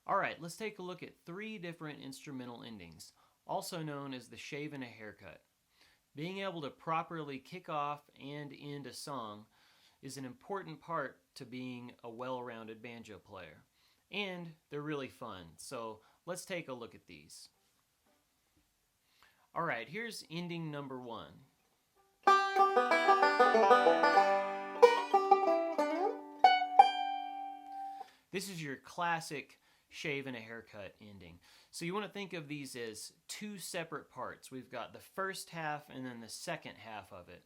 Alright, let's take a look at 3 different instrumental endings, also known as the shave and a haircut. Being able to properly kick off and end a song is an important part to being a well-rounded banjo player. And they're really fun, so let's take a look at these. Alright, here's ending number 1. This is your classic shave and a haircut ending. So you want to think of these as 2 separate parts. We've got the first half and then the second half of it.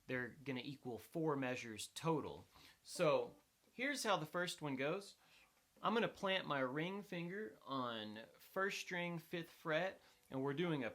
They're going to equal 4 measures total. So here's how the first one goes. I'm going to plant my ring finger on 1st string, 5th fret, and we're doing a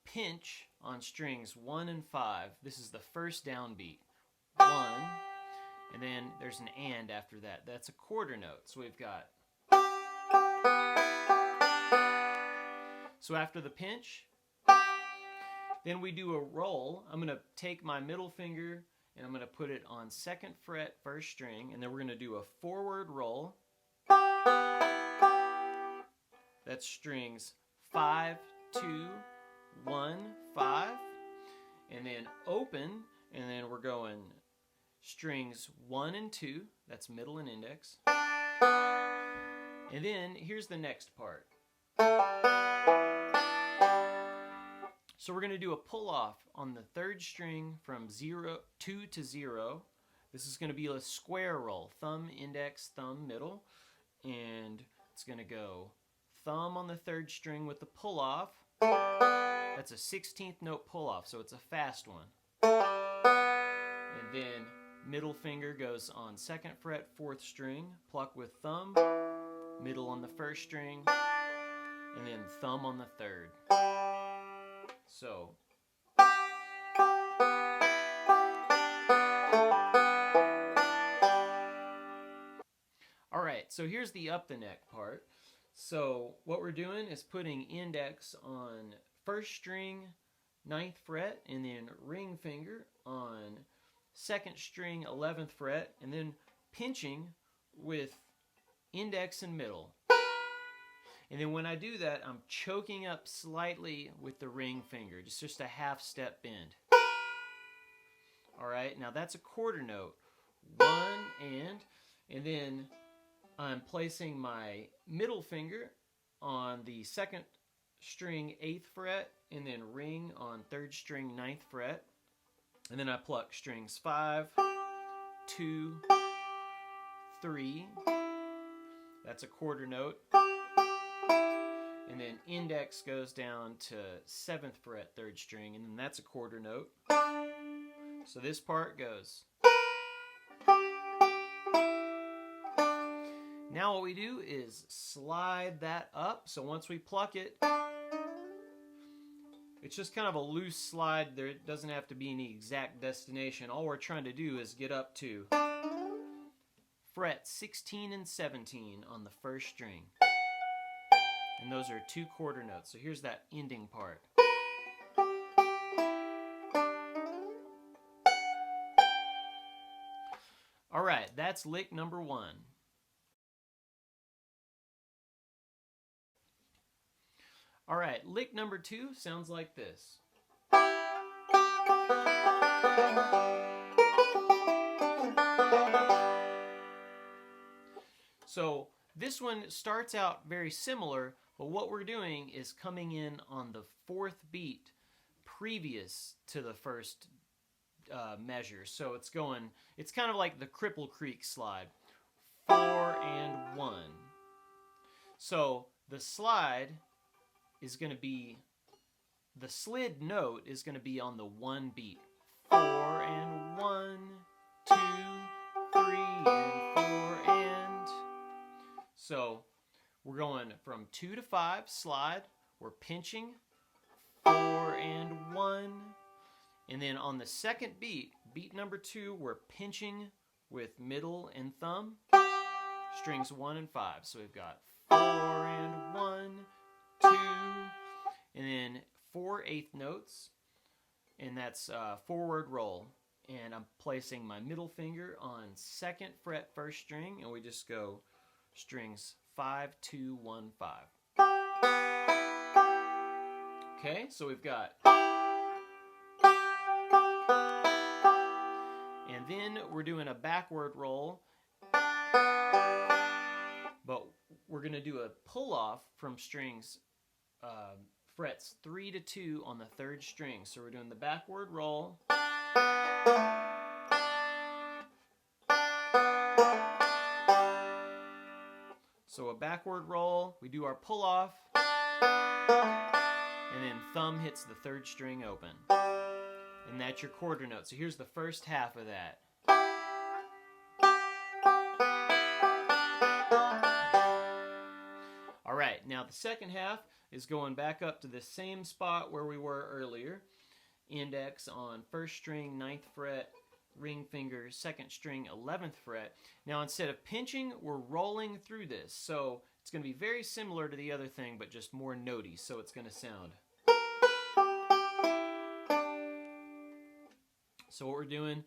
pinch on strings 1 and 5. This is the first downbeat. 1, and then there's an and after that. That's a quarter note. So we've got. So after the pinch, then we do a roll. I'm going to take my middle finger and I'm going to put it on 2nd fret, 1st string, and then we're going to do a forward roll. That's strings 5, 2, 1, 5, and then open, and then we're going strings 1 and 2, that's middle and index. And then here's the next part. So we're going to do a pull off on the 3rd string from 2 to 0. This is going to be a square roll, thumb, index, thumb, middle, and it's going to go thumb on the 3rd string with the pull off. That's a 16th note pull off, so it's a fast one. And then middle finger goes on 2nd fret, 4th string, pluck with thumb, middle on the 1st string, and then thumb on the 3rd. So alright, so here's the up the neck part. So what we're doing is putting index on 1st string, 9th fret, and then ring finger on 2nd string, 11th fret, and then pinching with index and middle. And then when I do that, I'm choking up slightly with the ring finger, just a half step bend. Alright, now that's a quarter note. 1 and then I'm placing my middle finger on the 2nd string, 8th fret, and then ring on 3rd string, 9th fret. And then I pluck strings 5, 2, 3. That's a quarter note. And then index goes down to 7th fret, 3rd string, and then that's a quarter note. So this part goes. Now what we do is slide that up. So once we pluck it, it's just kind of a loose slide. There doesn't have to be any exact destination. All we're trying to do is get up to fret 16 and 17 on the 1st string. And those are 2 quarter notes. So here's that ending part. Alright, that's lick number 1. Alright, lick number 2 sounds like this. So this one starts out very similar, but what we're doing is coming in on the 4th beat previous to the 1st measure. So it's kind of like the Cripple Creek slide. 4 and 1. So the slide is going to be, the slid note is going to be on the 1 beat. 4 and 1, 2, 3 and 4 and. So we're going from 2 to 5, slide, we're pinching, 4 and 1, and then on the 2nd beat, beat number 2, we're pinching with middle and thumb, strings 1 and 5. So we've got 4 and 1, 2, and then 4 8th notes, and that's forward roll. And I'm placing my middle finger on 2nd fret, 1st string, and we just go strings 5, 2, 1, 5. Okay, so we've got, and then we're doing a backward roll, but we're going to do a pull off from strings, frets 3 to 2 on the 3rd string. So we're doing the backward roll, so a backward roll, we do our pull off, and then thumb hits the 3rd string open. And that's your quarter note. So here's the first half of that. All right, now the second half is going back up to the same spot where we were earlier. Index on 1st string, 9th fret, ring finger, 2nd string, 11th fret. Now instead of pinching, we're rolling through this. So it's going to be very similar to the other thing, but just more notey. So it's going to sound. So what we're doing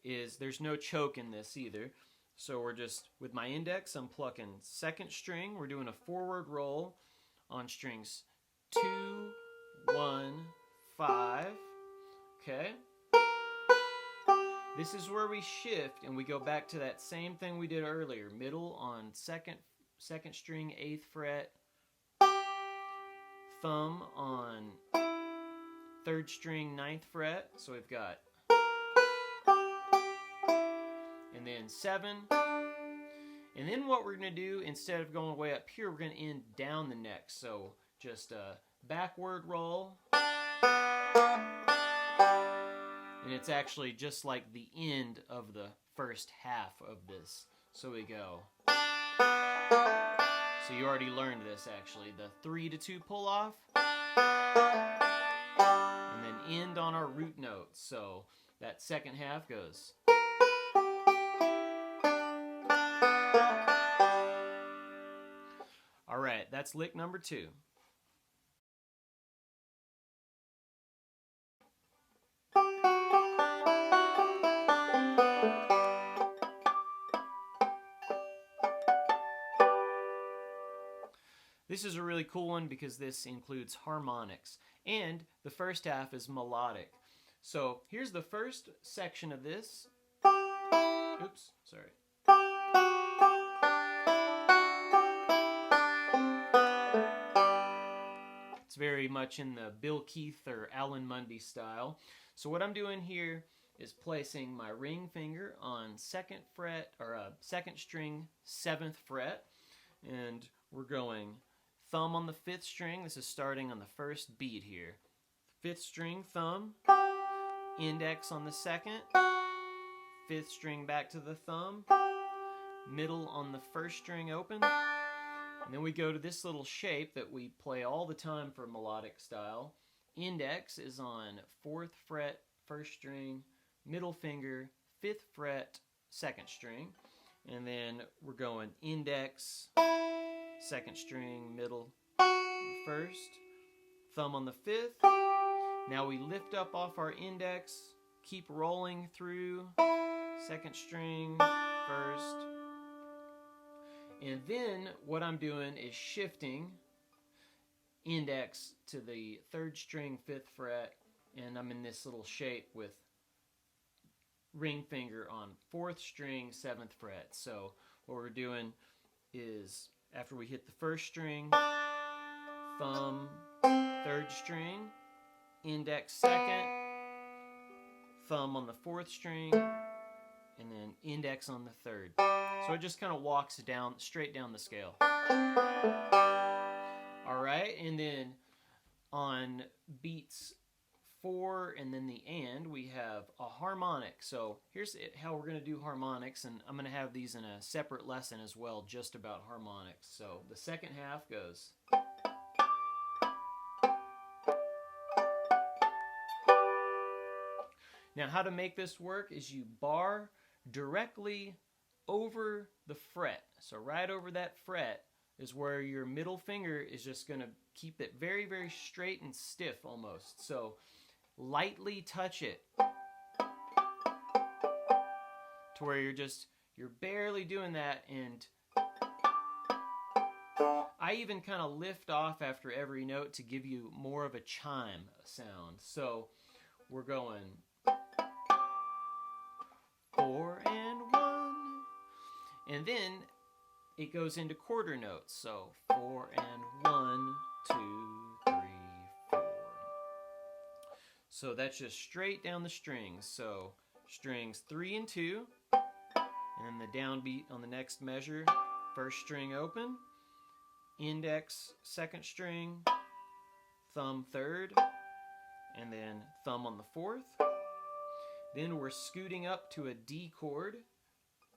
is, there's no choke in this either. So we're just, with my index, I'm plucking 2nd string. We're doing a forward roll on strings 2, 1, 5. Okay. This is where we shift and we go back to that same thing we did earlier. Middle on second string, 8th fret. Thumb on 3rd string, 9th fret. So we've got, and then 7. And then what we're going to do, instead of going way up here, we're going to end down the neck. So just a backward roll. And it's actually just like the end of the first half of this. So we go. So you already learned this actually. The 3 to 2 pull off. And then end on our root note. So that second half goes. All right, that's lick number 2. This is a really cool one because this includes harmonics, and the first half is melodic. So here's the first section of this. Oops, sorry. It's very much in the Bill Keith or Alan Mundy style. So what I'm doing here is placing my ring finger on 2nd fret, or 2nd string, 7th fret, and we're going thumb on the 5th string. This is starting on the first beat here. 5th string, thumb, index on the 2nd, 5th string back to the thumb, middle on the 1st string open, and then we go to this little shape that we play all the time for melodic style. Index is on 4th fret, 1st string, middle finger, 5th fret, 2nd string, and then we're going index, 2nd string, middle, 1st, thumb on the 5th. Now we lift up off our index, keep rolling through, 2nd string, 1st. And then what I'm doing is shifting index to the 3rd string, 5th fret, and I'm in this little shape with ring finger on 4th string, 7th fret. So what we're doing is, after we hit the 1st string, thumb, 3rd string, index 2nd, thumb on the 4th string, and then index on the 3rd. So it just kind of walks down, straight down the scale. All right, and then on beats 4 and then the and, we have a harmonic. So here's how we're going to do harmonics, and I'm going to have these in a separate lesson as well, just about harmonics. So the second half goes. Now how to make this work is you bar directly over the fret. So right over that fret is where your middle finger is just going to keep it very, very straight and stiff almost. So lightly touch it to where you're barely doing that, and I even kind of lift off after every note to give you more of a chime sound. So we're going 4 and 1, and then it goes into quarter notes. So 4 and 1, 2, 3, 4. So that's just straight down the strings. So strings 3 and 2, and then the downbeat on the next measure. First string open, index second string, thumb third, and then thumb on the fourth. Then we're scooting up to a D chord,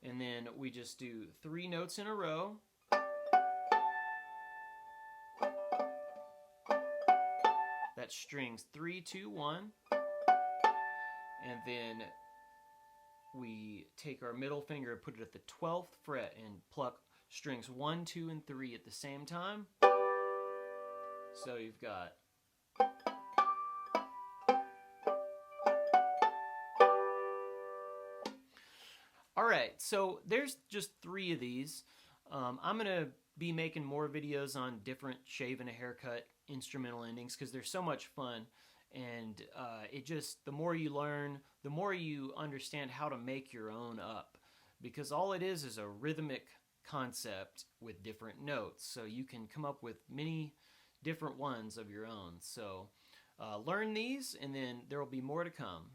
and then we just do 3 notes in a row. That's strings 3, 2, 1. And then we take our middle finger and put it at the 12th fret and pluck strings 1, 2, and 3 at the same time. So you've got Alright, so there's just 3 of these. I'm going to be making more videos on different shave and a haircut instrumental endings because they're so much fun. And the more you learn, the more you understand how to make your own up. Because all it is a rhythmic concept with different notes. So you can come up with many different ones of your own. So learn these, and then there will be more to come.